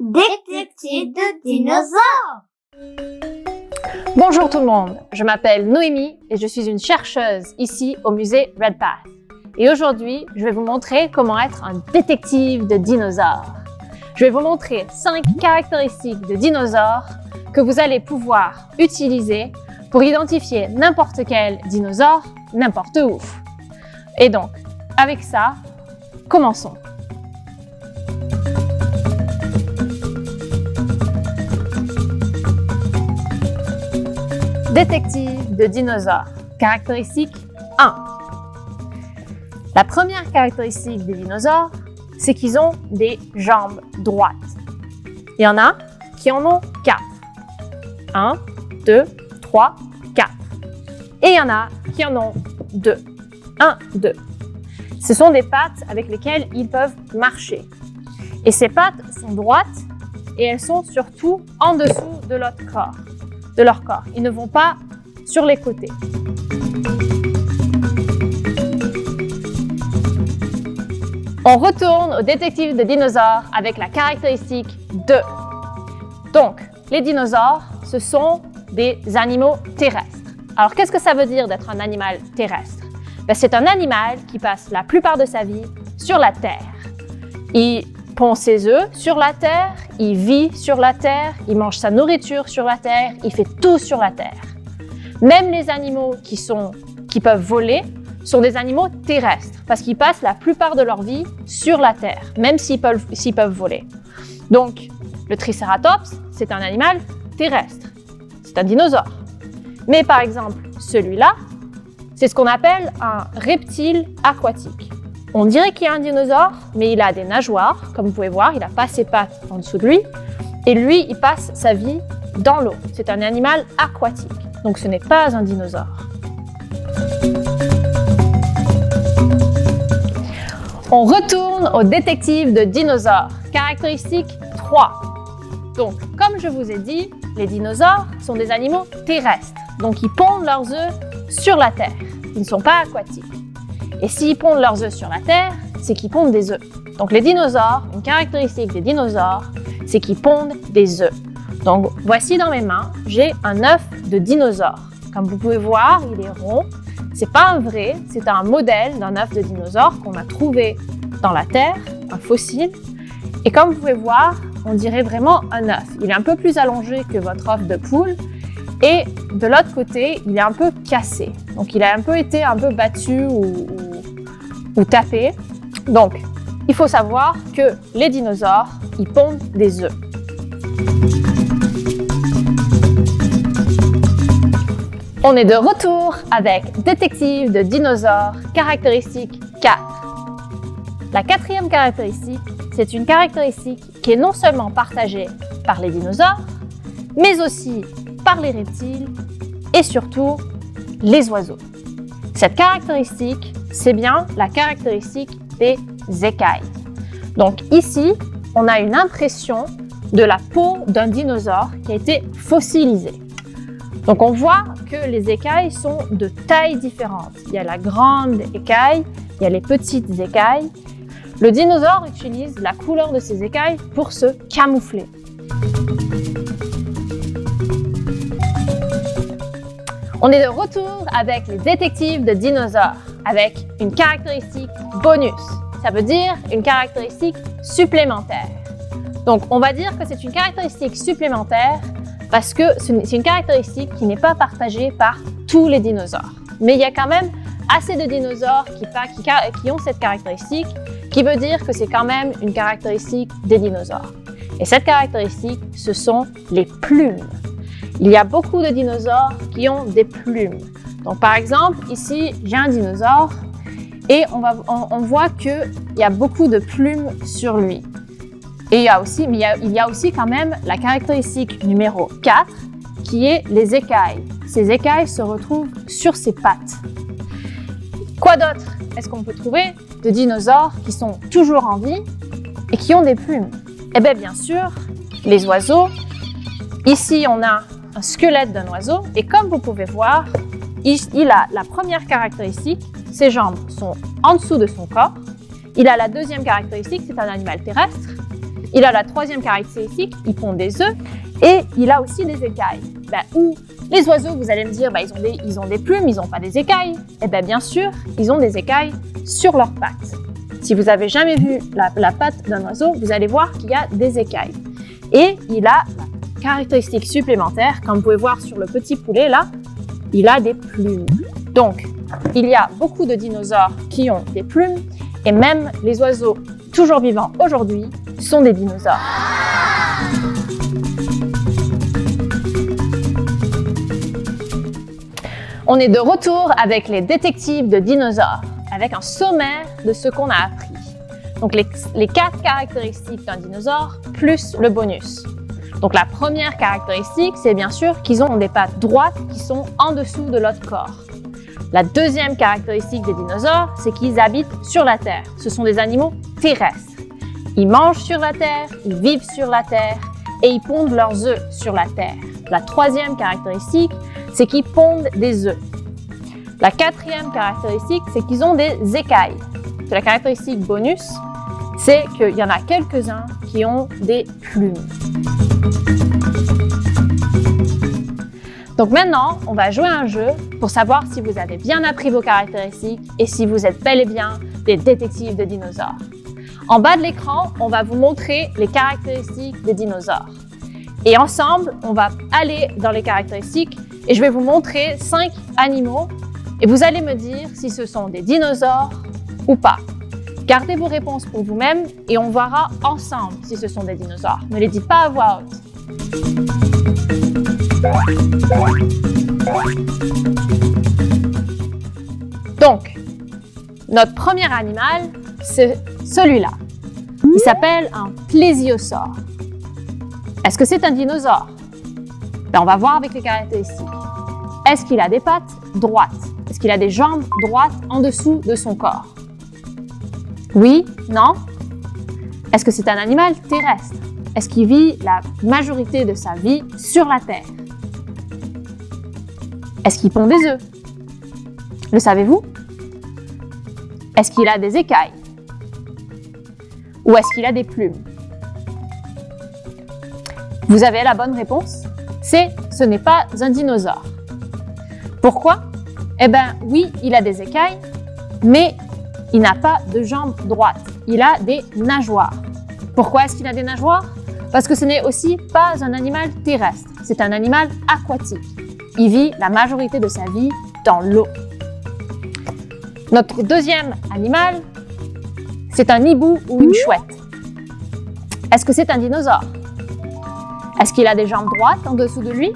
Détective de dinosaures. Bonjour tout le monde, je m'appelle Noémie et je suis une chercheuse ici au musée Redpath. Et aujourd'hui, je vais vous montrer comment être un détective de dinosaures. Je vais vous montrer 5 caractéristiques de dinosaures que vous allez pouvoir utiliser pour identifier n'importe quel dinosaure, n'importe où. Et donc, avec ça, commençons. Détective de dinosaures. Caractéristique 1. La première caractéristique des dinosaures, c'est qu'ils ont des jambes droites. Il y en a qui en ont 4. 1, 2, 3, 4. Et il y en a qui en ont 2. 1, 2. Ce sont des pattes avec lesquelles ils peuvent marcher. Et ces pattes sont droites et elles sont surtout en dessous de leur corps. Ils ne vont pas sur les côtés. On retourne au détective de dinosaures avec la caractéristique 2. Donc, les dinosaures, ce sont des animaux terrestres. Alors, qu'est-ce que ça veut dire d'être un animal terrestre? C'est un animal qui passe la plupart de sa vie sur la Terre. Il pond ses œufs sur la Terre, il vit sur la Terre, il mange sa nourriture sur la Terre, il fait tout sur la Terre. Même les animaux qui peuvent voler sont des animaux terrestres parce qu'ils passent la plupart de leur vie sur la Terre, même s'ils peuvent voler. Donc, le Triceratops, c'est un animal terrestre, c'est un dinosaure. Mais par exemple, celui-là, c'est ce qu'on appelle un reptile aquatique. On dirait qu'il y a un dinosaure, mais il a des nageoires, comme vous pouvez voir, il n'a pas ses pattes en dessous de lui. Et lui, il passe sa vie dans l'eau. C'est un animal aquatique, donc ce n'est pas un dinosaure. On retourne au détective de dinosaures. Caractéristique 3. Donc, comme je vous ai dit, les dinosaures sont des animaux terrestres. Donc, ils pondent leurs œufs sur la Terre. Ils ne sont pas aquatiques. Et s'ils pondent leurs œufs sur la Terre, c'est qu'ils pondent des œufs. Donc les dinosaures, une caractéristique des dinosaures, c'est qu'ils pondent des œufs. Donc voici dans mes mains, j'ai un œuf de dinosaure. Comme vous pouvez voir, il est rond. C'est pas un vrai, c'est un modèle d'un œuf de dinosaure qu'on a trouvé dans la Terre, un fossile. Et comme vous pouvez voir, on dirait vraiment un œuf. Il est un peu plus allongé que votre œuf de poule. Et de l'autre côté, il est un peu cassé. Donc, il a été un peu battu ou tapé. Donc, il faut savoir que les dinosaures, ils pondent des œufs. On est de retour avec Détective de dinosaures, caractéristique 4. La quatrième caractéristique, c'est une caractéristique qui est non seulement partagée par les dinosaures, mais aussi par les reptiles et surtout les oiseaux. Cette caractéristique, c'est bien la caractéristique des écailles. Donc ici, on a une impression de la peau d'un dinosaure qui a été fossilisée. Donc on voit que les écailles sont de tailles différentes. Il y a la grande écaille, il y a les petites écailles. Le dinosaure utilise la couleur de ses écailles pour se camoufler. On est de retour avec les détectives de dinosaures, avec une caractéristique bonus. Ça veut dire une caractéristique supplémentaire. Donc, on va dire que c'est une caractéristique supplémentaire parce que c'est une caractéristique qui n'est pas partagée par tous les dinosaures. Mais il y a quand même assez de dinosaures qui ont cette caractéristique, qui veut dire que c'est quand même une caractéristique des dinosaures. Et cette caractéristique, ce sont les plumes. Il y a beaucoup de dinosaures qui ont des plumes. Donc, par exemple, ici, j'ai un dinosaure et on voit qu'il y a beaucoup de plumes sur lui. Et il y a aussi quand même la caractéristique numéro 4 qui est les écailles. Ces écailles se retrouvent sur ses pattes. Quoi d'autre est-ce qu'on peut trouver de dinosaures qui sont toujours en vie et qui ont des plumes? Eh bien sûr, les oiseaux. Ici, on a un squelette d'un oiseau et comme vous pouvez voir, il a la première caractéristique, ses jambes sont en dessous de son corps. Il a la deuxième caractéristique, c'est un animal terrestre. Il a la troisième caractéristique, il pond des œufs et il a aussi des écailles. Où les oiseaux, vous allez me dire, ils ont des plumes, ils n'ont pas des écailles. Eh bien sûr, ils ont des écailles sur leurs pattes. Si vous avez jamais vu la patte d'un oiseau, vous allez voir qu'il y a des écailles. Et il a la caractéristique supplémentaire, comme vous pouvez voir sur le petit poulet là, il a des plumes. Donc, il y a beaucoup de dinosaures qui ont des plumes et même les oiseaux toujours vivants aujourd'hui sont des dinosaures. On est de retour avec les détectives de dinosaures, avec un sommaire de ce qu'on a appris. Donc les 4 caractéristiques d'un dinosaure plus le bonus. Donc la première caractéristique, c'est bien sûr qu'ils ont des pattes droites qui sont en dessous de l'autre corps. La deuxième caractéristique des dinosaures, c'est qu'ils habitent sur la Terre. Ce sont des animaux terrestres. Ils mangent sur la Terre, ils vivent sur la Terre et ils pondent leurs œufs sur la Terre. La troisième caractéristique, c'est qu'ils pondent des œufs. La quatrième caractéristique, c'est qu'ils ont des écailles. La caractéristique bonus, c'est qu'il y en a quelques-uns qui ont des plumes. Donc maintenant, on va jouer à un jeu pour savoir si vous avez bien appris vos caractéristiques et si vous êtes bel et bien des détectives de dinosaures. En bas de l'écran, on va vous montrer les caractéristiques des dinosaures. Et ensemble, on va aller dans les caractéristiques et je vais vous montrer 5 animaux et vous allez me dire si ce sont des dinosaures ou pas. Gardez vos réponses pour vous-même et on verra ensemble si ce sont des dinosaures. Ne les dites pas à voix haute. Donc, notre premier animal, c'est celui-là. Il s'appelle un plésiosaure. Est-ce que c'est un dinosaure? On va voir avec les caractéristiques. Est-ce qu'il a des pattes droites? Est-ce qu'il a des jambes droites en dessous de son corps? Oui? Non? Est-ce que c'est un animal terrestre? Est-ce qu'il vit la majorité de sa vie sur la Terre? Est-ce qu'il pond des œufs? Le savez-vous? Est-ce qu'il a des écailles? Ou est-ce qu'il a des plumes? Vous avez la bonne réponse. Ce n'est pas un dinosaure. Pourquoi? Eh bien, oui, il a des écailles, mais il n'a pas de jambes droites. Il a des nageoires. Pourquoi est-ce qu'il a des nageoires? Parce que ce n'est aussi pas un animal terrestre. C'est un animal aquatique. Il vit la majorité de sa vie dans l'eau. Notre deuxième animal, c'est un hibou ou une chouette. Est-ce que c'est un dinosaure? Est-ce qu'il a des jambes droites en dessous de lui?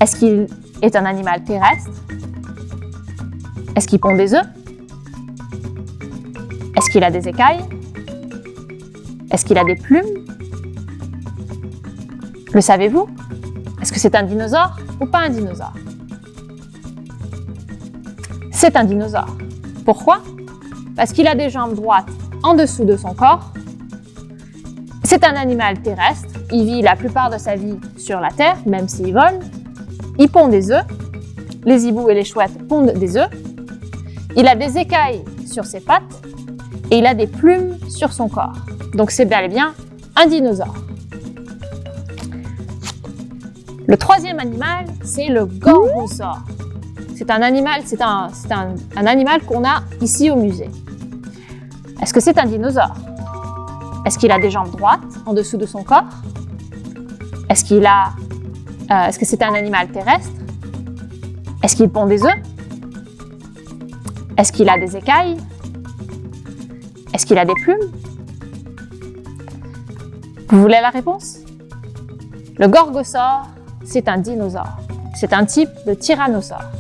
Est-ce qu'il est un animal terrestre? Est-ce qu'il pond des œufs? Est-ce qu'il a des écailles? Est-ce qu'il a des plumes? Le savez-vous? Est-ce que c'est un dinosaure ou pas un dinosaure? C'est un dinosaure. Pourquoi? Parce qu'il a des jambes droites en dessous de son corps. C'est un animal terrestre. Il vit la plupart de sa vie sur la Terre, même s'il vole. Il pond des œufs. Les hiboux et les chouettes pondent des œufs. Il a des écailles sur ses pattes et il a des plumes sur son corps. Donc c'est bel et bien un dinosaure. Le troisième animal, c'est le gorgosaure. C'est un animal qu'on a ici au musée. Est-ce que c'est un dinosaure? Est-ce qu'il a des jambes droites en dessous de son corps? Est-ce que c'est un animal terrestre? Est-ce qu'il pond des œufs? Est-ce qu'il a des écailles? Est-ce qu'il a des plumes? Vous voulez la réponse? Le gorgosaure, c'est un dinosaure. C'est un type de tyrannosaure.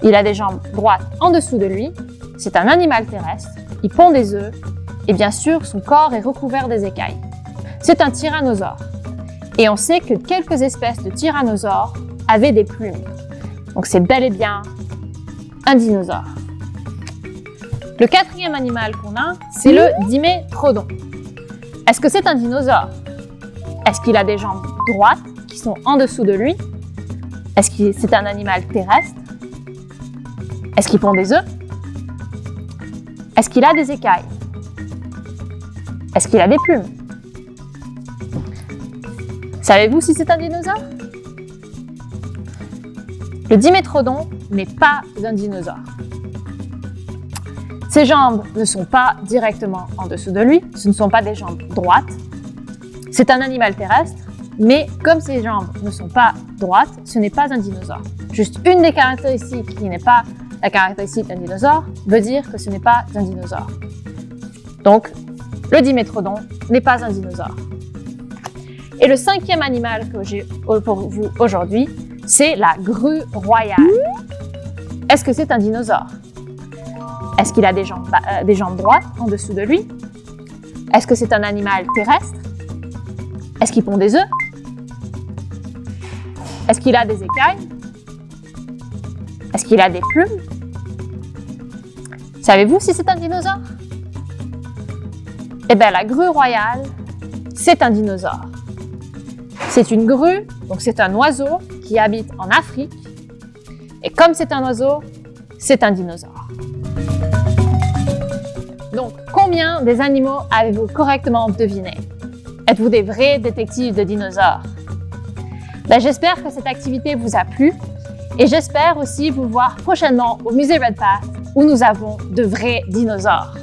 Il a des jambes droites en dessous de lui. C'est un animal terrestre. Il pond des œufs. Et bien sûr, son corps est recouvert des écailles. C'est un tyrannosaure. Et on sait que quelques espèces de tyrannosaures avaient des plumes. Donc c'est bel et bien un dinosaure. Le quatrième animal qu'on a, c'est le dimétrodon. Est-ce que c'est un dinosaure? Est-ce qu'il a des jambes droites qui sont en dessous de lui? Est-ce que c'est un animal terrestre? Est-ce qu'il pond des œufs? Est-ce qu'il a des écailles? Est-ce qu'il a des plumes? Savez-vous si c'est un dinosaure? Le dimétrodon n'est pas un dinosaure. Ses jambes ne sont pas directement en dessous de lui, ce ne sont pas des jambes droites. C'est un animal terrestre, mais comme ses jambes ne sont pas droites, ce n'est pas un dinosaure. Juste une des caractéristiques qui n'est pas la caractéristique d'un dinosaure veut dire que ce n'est pas un dinosaure. Donc, le dimétrodon n'est pas un dinosaure. Et le cinquième animal que j'ai pour vous aujourd'hui, c'est la grue royale. Est-ce que c'est un dinosaure? Est-ce qu'il a des jambes droites en dessous de lui? Est-ce que c'est un animal terrestre? Est-ce qu'il pond des œufs? Est-ce qu'il a des écailles? Est-ce qu'il a des plumes? Savez-vous si c'est un dinosaure? Eh bien, la grue royale, c'est un dinosaure. C'est une grue, donc c'est un oiseau qui habite en Afrique. Et comme c'est un oiseau, c'est un dinosaure. Donc, combien des animaux avez-vous correctement deviné? Êtes-vous des vrais détectives de dinosaures? Ben, j'espère que cette activité vous a plu et j'espère aussi vous voir prochainement au musée Redpath où nous avons de vrais dinosaures.